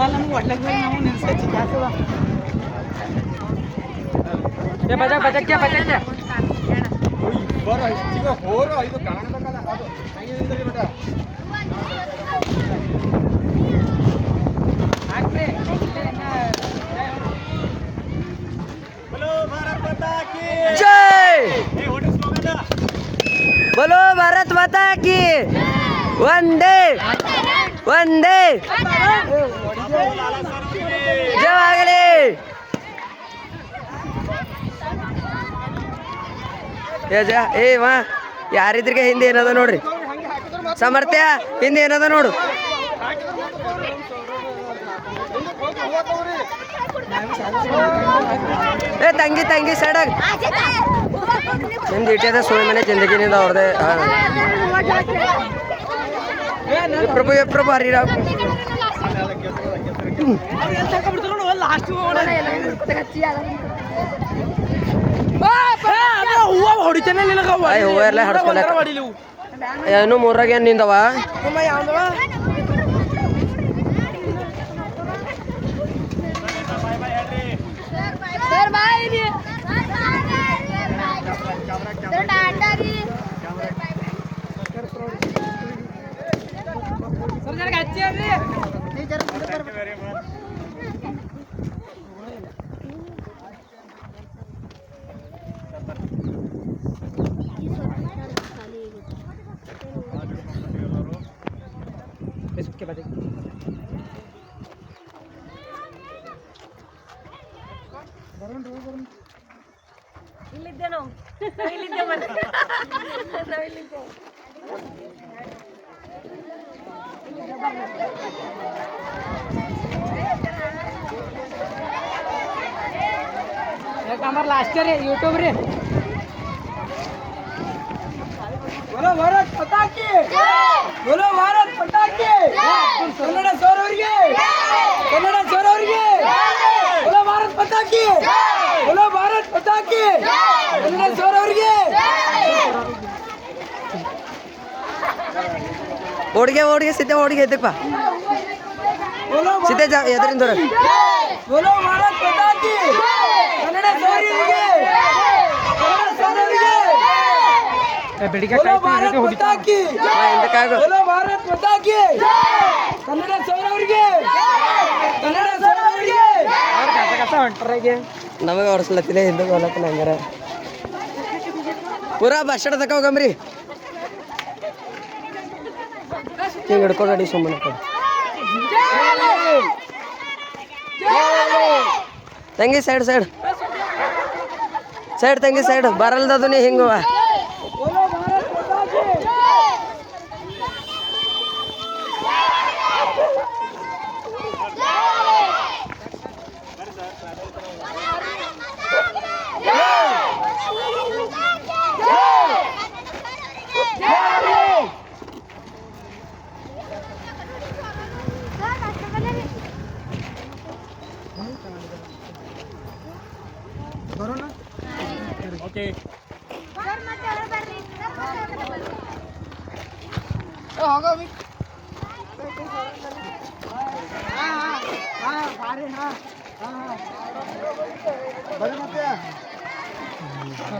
ನಮ್ಗೆ ಒಡ್ಲಕ್ಕೆ ನಾವು ನಿಲ್ಸಕ್ಕೆ ಜಾಸ್ತಿ ಬಜಾಕ್ ಬಜಾಕ್ಯ ಬಜಾಕ್ಯ ಬರೋ ಈಗ ಹೋರೋ ಇದು ಕಾಣಬೇಕಲ್ಲ ಅದು ಹಂಗೆ ಬೇಟ ಹಾಕ್ರಿ बोलो भारत माता की जय बोलो भारत माता की वंदे वंदे जयवागले ಏ ವಾ ಯಾರಿದ್ರಿಗೆ ಹಿಂದೆ ಏನದ ನೋಡ್ರಿ ಸಮರ್ಥ್ಯ ಹಿಂದೆ ಏನದ ನೋಡು ಏ ತಂಗಿ ತಂಗಿ ಸೈಡಾಗ ನಿಮ್ದು ಇಟ್ಟಿದೆ ಸುಳ್ಳು ಮನೆ ಜಿಂದಗಿನಿಂದ ಅವ್ರದೇ ಪ್ರಭು ಪ್ರಭು ಹರಿರಾವ್ ಹೊಡಿತೇನೆ ಹೂವ ಎಲ್ಲ ಹಡ್ಕೊಳಕ ಏನು ಮೂರಾಗ ಏನು ನಿಂದವ ಇಲ್ಲಿದ್ದೆ ನಾವು ಇಲ್ಲಿದ್ದೆ ಮನೆ ನಾವು ಇಲ್ಲಿದ್ದೆ हमारा लास्ट रे यूट्यूब रे बोलो भारत माता की बोलो भारत माता की कन्नड़ सर ಅವರಿಗೆ कन्नड़ सर ಅವರಿಗೆ बोलो भारत माता की बोलो भारत माता की कन्नड़ सर ಅವರಿಗೆ ಓಡಿಗೆ ಸಿದ್ಧ ಓಡಿಗೆ ಎದ್ದಪ್ಪ ಸಿದ್ಧ ಎದರಿಂದ बोलो भारत माता की कन्नड़ सर ಅವರಿಗೆ कन्नड़ सर ಅವರಿಗೆ बोलो भारत माता की बोलो भारत माता की कन्नड़ सर ಅವರಿಗೆ कन्नड़ सर ಅವರಿಗೆ ಹೊಂಟ್ರಾಗೆ ನಮಗೆ ಹೊರಸ್ಲತ್ತಿಲ್ಲ ಹಿಂದೆ ಹೋಲತ್ತಿಲ್ಲ ಹಂಗಾರ ಪೂರಾ ಭಾಷಣ ತಕ ಹೋಗಮ್ರಿ ಹಿಂಗೆ ಹಿಡ್ಕೊಂಡು ಸುಮ್ಮನೆ ತಂಗಿ ಸೈಡ್ ಸೈಡ್ ಸೈಡ್ ತಂಗಿ ಸೈಡ್ ಬರಲ್ದದು ನೀ ಹಿಂಗ ಬರೋಣ ಓಕೆ ಹೋಗೋವಿ ಹಾಂ ಹಾಂ ಹಾಂ ಹಾಂ ಹಾಂ ಬರ್ರಿ ಮತ್ತೆ